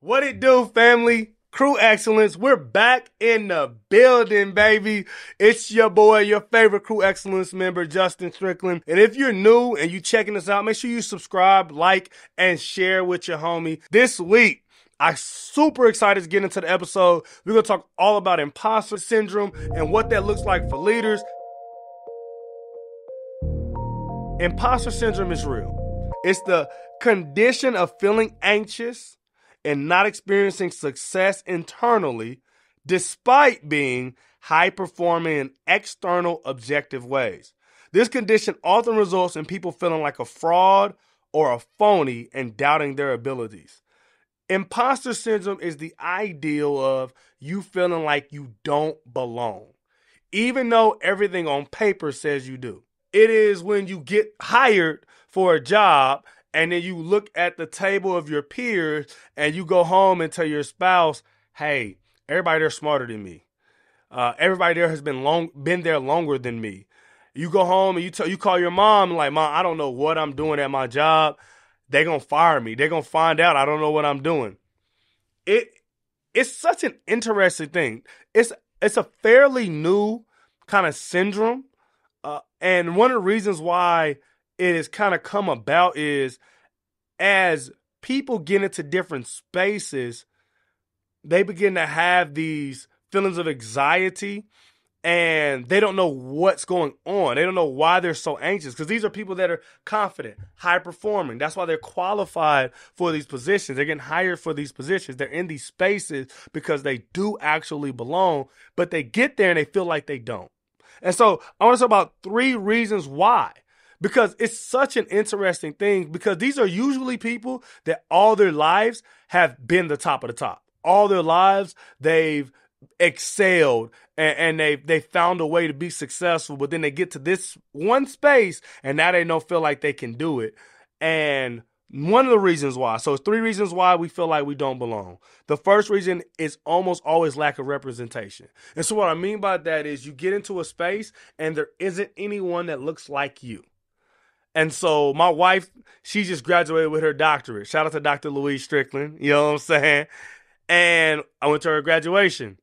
What it do, family? Crew Excellence, we're back in the building, baby. It's your boy, your favorite Crew Excellence member, Justin Strickland. And if you're new and you checking us out, make sure you subscribe, like, and share with your homie. This week, I'm super excited to get into the episode. We're going to talk all about imposter syndrome and what that looks like for leaders. Imposter syndrome is real. It's the condition of feeling anxious and not experiencing success internally, despite being high-performing in external objective ways. This condition often results in people feeling like a fraud or a phony and doubting their abilities. Imposter syndrome is the ideal of you feeling like you don't belong, even though everything on paper says you do. It is when you get hired for a job and then you look at the table of your peers and you go home and tell your spouse, hey, everybody there's smarter than me. Everybody there has been there longer than me. You go home and you call your mom like, Mom, I don't know what I'm doing at my job. They're going to fire me. They're going to find out I don't know what I'm doing. It's such an interesting thing. It's a fairly new kind of syndrome. And one of the reasons why it has kind of come about is as people get into different spaces, they begin to have these feelings of anxiety and they don't know what's going on. They don't know why they're so anxious because these are people that are confident, high performing. That's why they're qualified for these positions. They're getting hired for these positions. They're in these spaces because they do actually belong, but they get there and they feel like they don't. And so I want to talk about 3 reasons why. Because it's such an interesting thing because these are usually people that all their lives have been the top of the top. All their lives, they've excelled and they found a way to be successful, but then they get to this one space and now they don't feel like they can do it. And one of the reasons why, so it's 3 reasons why we feel like we don't belong. The first reason is almost always lack of representation. And so what I mean by that is you get into a space and there isn't anyone that looks like you. And so my wife, she just graduated with her doctorate. Shout out to Dr. Louise Strickland, you know what I'm saying? And I went to her graduation.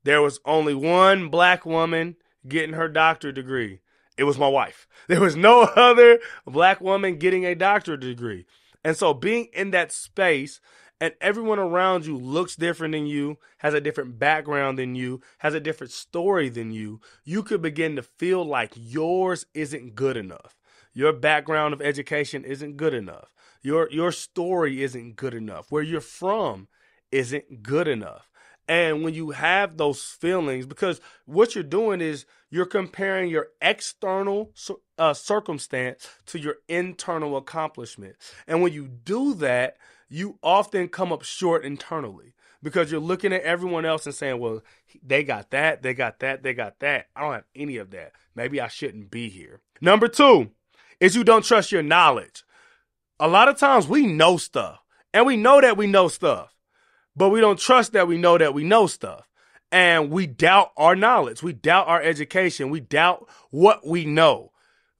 There was only one black woman getting her doctorate degree. It was my wife. There was no other black woman getting a doctorate degree. And so being in that space and everyone around you looks different than you, has a different background than you, has a different story than you, you could begin to feel like yours isn't good enough. Your background of education isn't good enough. Your story isn't good enough. Where you're from isn't good enough. And when you have those feelings, because what you're doing is you're comparing your external circumstance to your internal accomplishment. And when you do that, you often come up short internally because you're looking at everyone else and saying, well, they got that, they got that, they got that. I don't have any of that. Maybe I shouldn't be here. Number 2 is you don't trust your knowledge. A lot of times we know stuff and we know that we know stuff, but we don't trust that we know stuff. And we doubt our knowledge. We doubt our education. We doubt what we know.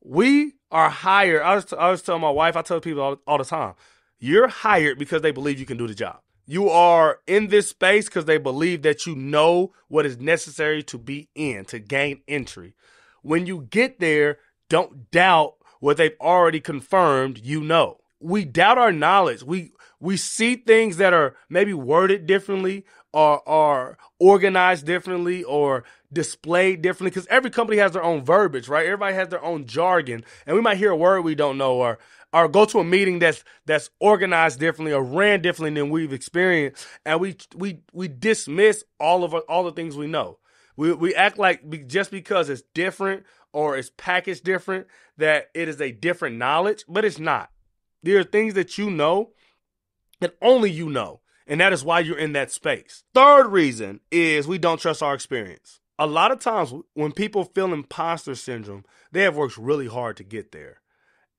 We are hired. I was telling my wife, I tell people all the time, you're hired because they believe you can do the job. You are in this space because they believe that you know what is necessary to be in, to gain entry. When you get there, don't doubt what they've already confirmed you know. We doubt our knowledge. We see things that are maybe worded differently or organized differently or displayed differently because every company has their own verbiage, right? Everybody has their own jargon, and we might hear a word we don't know or go to a meeting that's organized differently or ran differently than we've experienced, and we dismiss all the things we know. We act like just because it's different or it's packaged different that it is a different knowledge, but it's not. There are things that you know that only you know, and that is why you're in that space. Third reason is we don't trust our experience. A lot of times when people feel imposter syndrome, they have worked really hard to get there,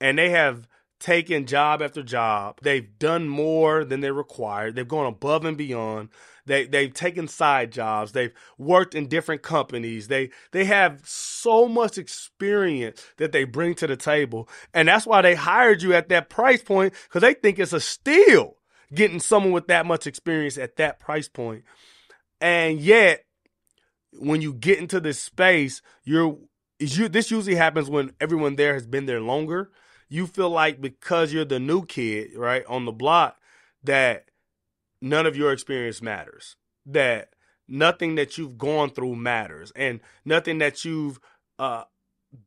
and they have taken job after job. They've done more than they're required. They've gone above and beyond. They've taken side jobs. They've worked in different companies. They have so much experience that they bring to the table. And that's why they hired you at that price point, because they think it's a steal. getting someone with that much experience at that price point. And yet, when you get into this space, this usually happens when everyone there has been there longer. You feel like because you're the new kid, right, on the block, that none of your experience matters, that nothing that you've gone through matters, and nothing that you've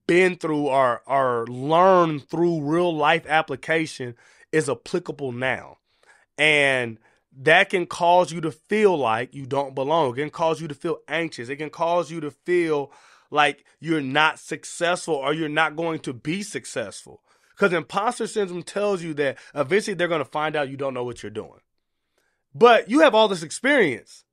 been through or learned through real life application is applicable now. And that can cause you to feel like you don't belong. It can cause you to feel anxious. It can cause you to feel like you're not successful or you're not going to be successful. Because imposter syndrome tells you that eventually they're going to find out you don't know what you're doing. But you have all this experience.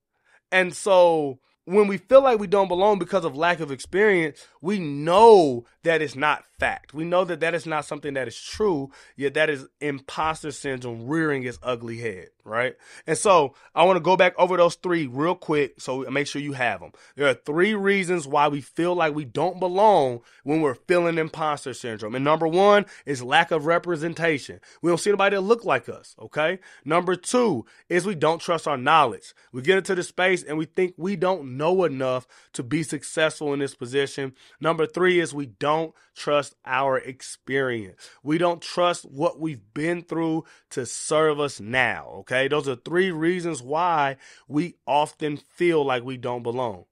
And so when we feel like we don't belong because of lack of experience, we know that it's not fact. We know that that is not something that is true, yet that is imposter syndrome rearing its ugly head, right? And so I want to go back over those three real quick so make sure you have them. There are three reasons why we feel like we don't belong when we're feeling imposter syndrome. And number one is lack of representation. We don't see anybody that look like us, okay? Number two is we don't trust our knowledge. We get into the space and we think we don't know enough to be successful in this position. Number three is we don't trust our experience. We don't trust what we've been through to serve us now, okay? Those are three reasons why we often feel like we don't belong.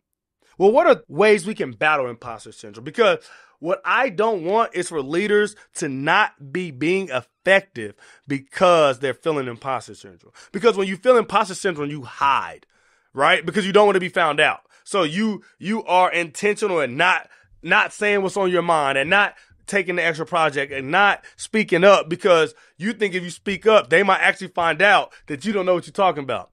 Well, what are ways we can battle imposter syndrome? Because what I don't want is for leaders to not be being effective because they're feeling imposter syndrome. Because when you feel imposter syndrome, you hide, right? Because you don't want to be found out. So you are intentional and not saying what's on your mind and not taking the extra project and not speaking up because you think if you speak up, they might actually find out that you don't know what you're talking about.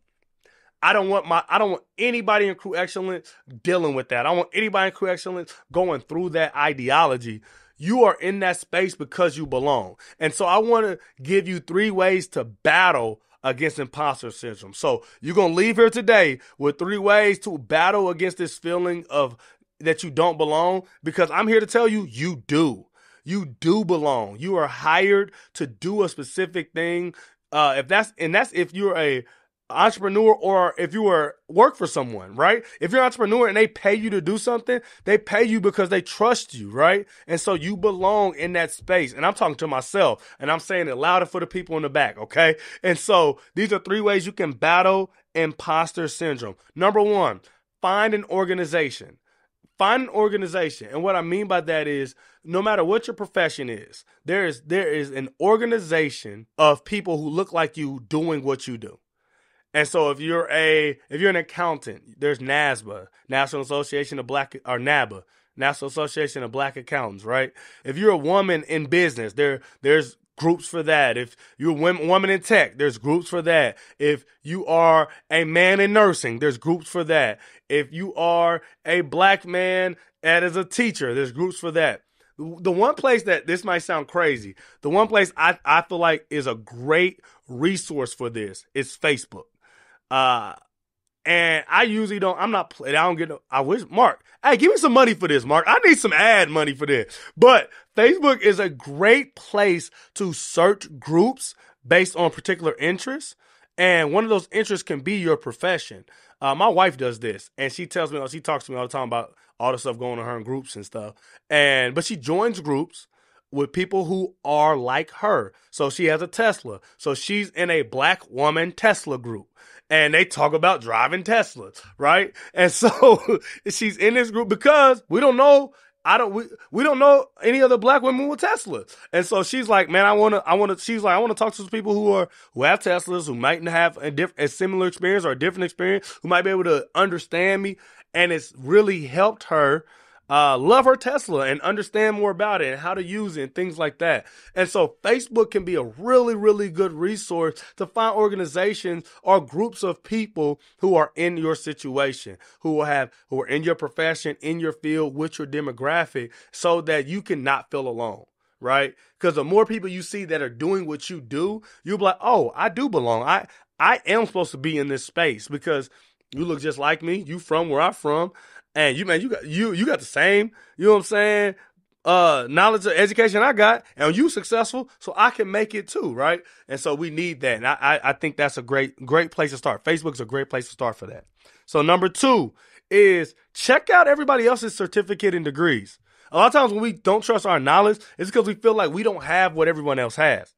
I don't want anybody in Crew Excellence dealing with that. I don't want anybody in Crew Excellence going through that ideology. You are in that space because you belong. And so I want to give you three ways to battle against imposter syndrome. So you're going to leave here today with three ways to battle against this feeling of that you don't belong, because I'm here to tell you, you do. You do belong. You are hired to do a specific thing. If you're a entrepreneur or if you work for someone, right? If you're an entrepreneur and they pay you to do something, they pay you because they trust you, right? And so you belong in that space. And I'm talking to myself and I'm saying it louder for the people in the back, okay? And so these are three ways you can battle imposter syndrome. Number one, find an organization. Find an organization. And what I mean by that is no matter what your profession is, there is an organization of people who look like you doing what you do. And so if you're an accountant, there's NASBA, National Association of Black, or NABA, National Association of Black Accountants, right? If you're a woman in business, there's groups for that. If you're a woman in tech, there's groups for that. If you are a man in nursing, there's groups for that. If you are a black man and as a teacher, there's groups for that. The one place that this might sound crazy, the one place I feel like is a great resource for this is Facebook. And I usually I wish, Mark, hey, give me some money for this, Mark. I need some ad money for this. But Facebook is a great place to search groups based on particular interests. And one of those interests can be your profession. My wife does this and she talks to me all the time about all the stuff going on her in groups and stuff. But she joins groups with people who are like her. So she has a Tesla. So she's in a black woman Tesla group. And they talk about driving Teslas, right? And so she's in this group because we don't know any other black women with Teslas. And so she's like, man, I want to talk to some people who have Teslas, who might have a similar experience or a different experience, who might be able to understand me. And it's really helped her love her Tesla and understand more about it and how to use it and things like that. And so Facebook can be a really, really good resource to find organizations or groups of people who are in your situation, who are in your profession, in your field, with your demographic, so that you can not feel alone, right? Because the more people you see that are doing what you do, you'll be like, oh, I do belong. I am supposed to be in this space because you look just like me. You from where I'm from. And you got the same, you know what I'm saying, knowledge or education I got, and you successful, so I can make it too, right? And so we need that. And I think that's a great place to start. Facebook's a great place to start for that. So number 2 is check out everybody else's certificate and degrees. A lot of times when we don't trust our knowledge, it's because we feel like we don't have what everyone else has.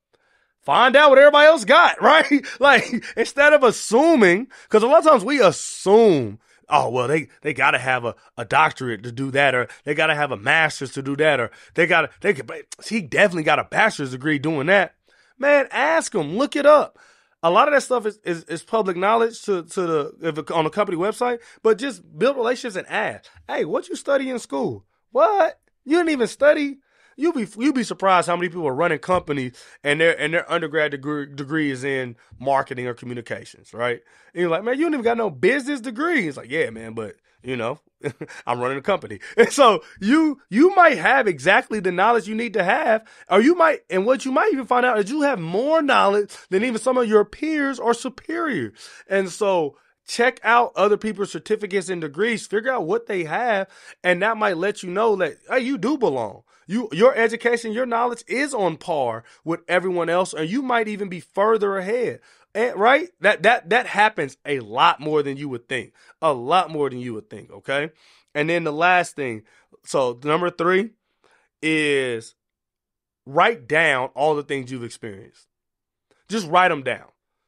Find out what everybody else got, right? Like, instead of assuming, because a lot of times we assume, oh, well, they got to have a doctorate to do that, or they got to have a master's to do that, or he definitely got a bachelor's degree doing that. Man, ask them, look it up. A lot of that stuff is public knowledge on the company website, but just build relationships and ask, hey, what you study in school? What? You didn't even study? You'll be surprised how many people are running companies and their undergrad degree is in marketing or communications, right? And you're like, man, you don't even got no business degree. It's like, yeah, man, but I'm running a company. And so you might have exactly the knowledge you need to have, or what you might even find out is you have more knowledge than even some of your peers or superiors. And so check out other people's certificates and degrees, figure out what they have, and that might let you know that, hey, you do belong. Your education, your knowledge is on par with everyone else, and you might even be further ahead. And, right? That happens a lot more than you would think. A lot more than you would think, okay? And then the last thing, so number 3 is write down all the things you've experienced. Just write them down.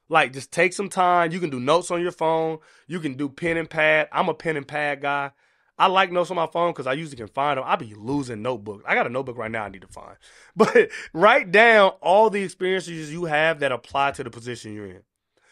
Like, just take some time. You can do notes on your phone. You can do pen and pad. I'm a pen and pad guy. I like notes on my phone because I usually can find them. I be losing notebooks. I got a notebook right now I need to find. But write down all the experiences you have that apply to the position you're in.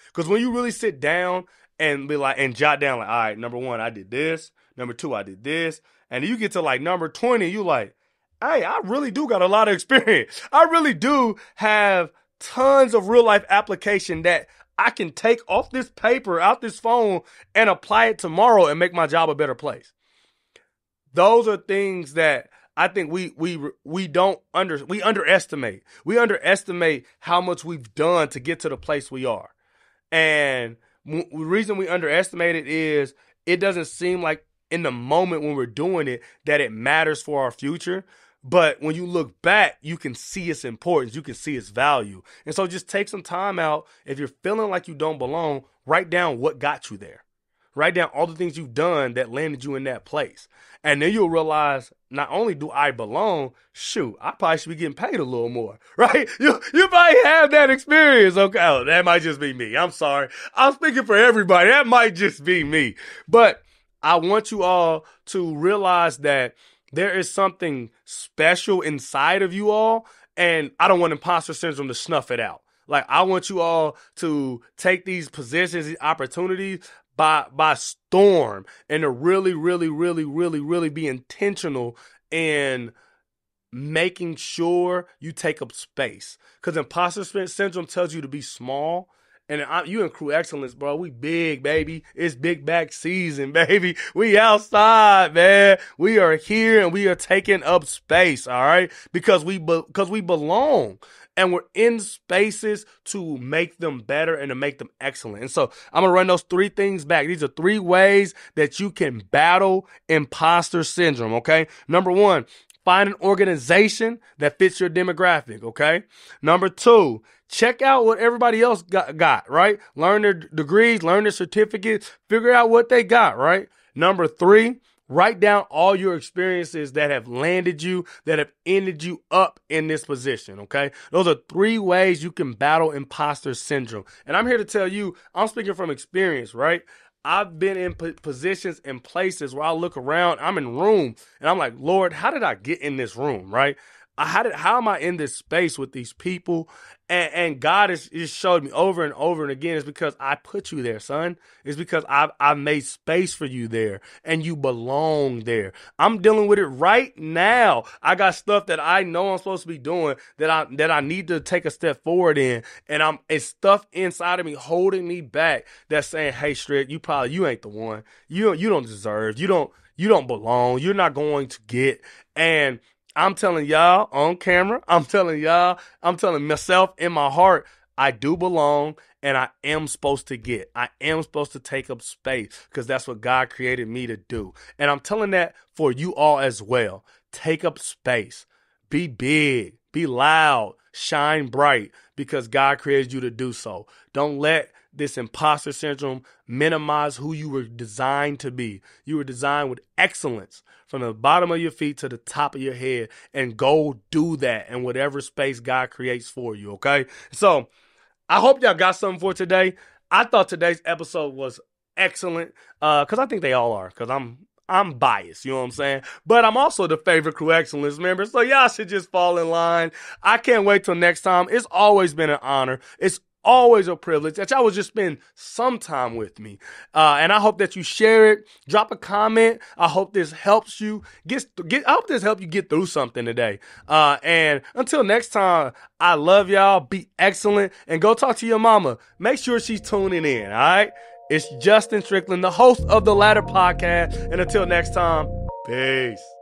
Because when you really sit down and be like, and jot down, like, all right, number 1, I did this. Number 2, I did this. And you get to like number 20, you like, hey, I really do got a lot of experience. I really do have tons of real life application that I can take off this paper, out this phone, and apply it tomorrow and make my job a better place. Those are things that I think we underestimate. We underestimate how much we've done to get to the place we are. And the reason we underestimate it is it doesn't seem like in the moment when we're doing it that it matters for our future. But when you look back, you can see its importance. You can see its value. And so just take some time out. If you're feeling like you don't belong, write down what got you there. Write down all the things you've done that landed you in that place. And then you'll realize, not only do I belong, shoot, I probably should be getting paid a little more, right? You probably have that experience. Okay, oh, that might just be me. I'm sorry. I'm speaking for everybody. That might just be me. But I want you all to realize that there is something special inside of you all, and I don't want imposter syndrome to snuff it out. Like, I want you all to take these positions, these opportunities by storm, and to really, really, really, really, really be intentional in making sure you take up space. Because imposter syndrome tells you to be small. And you in Crew Excellence, bro. We big, baby. It's big back season, baby. We outside, man. We are here and we are taking up space, all right? Because we belong. And we're in spaces to make them better and to make them excellent. And so I'm going to run those 3 things back. These are 3 ways that you can battle imposter syndrome, okay? Number 1, find an organization that fits your demographic, okay? Number 2, check out what everybody else got, right? Learn their degrees, learn their certificates, figure out what they got, right? Number 3, write down all your experiences that have landed you, that have ended you up in this position, okay? Those are 3 ways you can battle imposter syndrome. And I'm here to tell you, I'm speaking from experience, right? I've been in positions and places where I look around, I'm in room, and I'm like, Lord, how did I get in this room, right? How am I in this space with these people? And God has just showed me over and over and again, it's because I put you there, son. It's because I've made space for you there and you belong there. I'm dealing with it right now. I got stuff that I know I'm supposed to be doing that I need to take a step forward in. And it's stuff inside of me holding me back that's saying, hey, Strick, you ain't the one. You don't deserve. You don't belong. You're not going to get. And I'm telling y'all on camera, I'm telling myself in my heart, I do belong and I am supposed to get. I am supposed to take up space because that's what God created me to do. And I'm telling that for you all as well. take up space. Be big, be loud, shine bright because God created you to do so. Don't let this imposter syndrome minimize who you were designed to be. You were designed with excellence from the bottom of your feet to the top of your head, and go do that in whatever space God creates for you, okay? So I hope y'all got something for today. I thought today's episode was excellent because I think they all are, because I'm biased, you know what I'm saying? But I'm also the Favorite Crew Excellence member, so y'all should just fall in line. I can't wait till next time. It's always been an honor. It's always a privilege that y'all would just spend some time with me. And I hope that you share it. Drop a comment. I hope this helps you I hope this helped you get through something today. And until next time, I love y'all. Be excellent and go talk to your mama. Make sure she's tuning in. All right. It's Justin Strickland, the host of the Ladder Podcast. And until next time, peace.